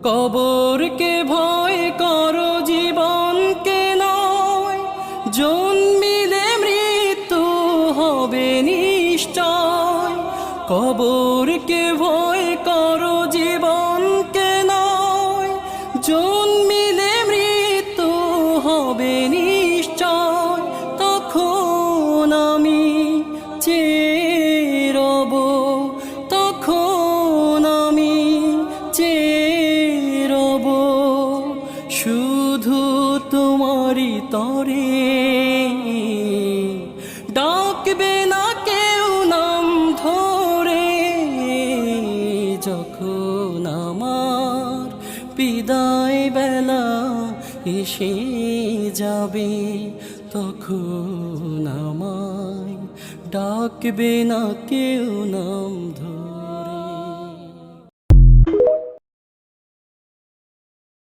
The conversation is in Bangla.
কবরকে ভয় করো জীবনকে নয়, জন্মিলে মৃত্যু হবে নিশ্চয়। কবরকে ভয় করো জীবনকে নয়, জন্মিলে মৃত্যু হবে নিশ্চয়। তখন আমি চেয়ে রব, তখন আমি চেয়ে রব শুধু তোমারই তরে। ডাকবে না কেউ নাম ধরে, যখন আমার বিদায় বেলা এসে যাবে, তখন আমায় ডাকবে না কেউ নাম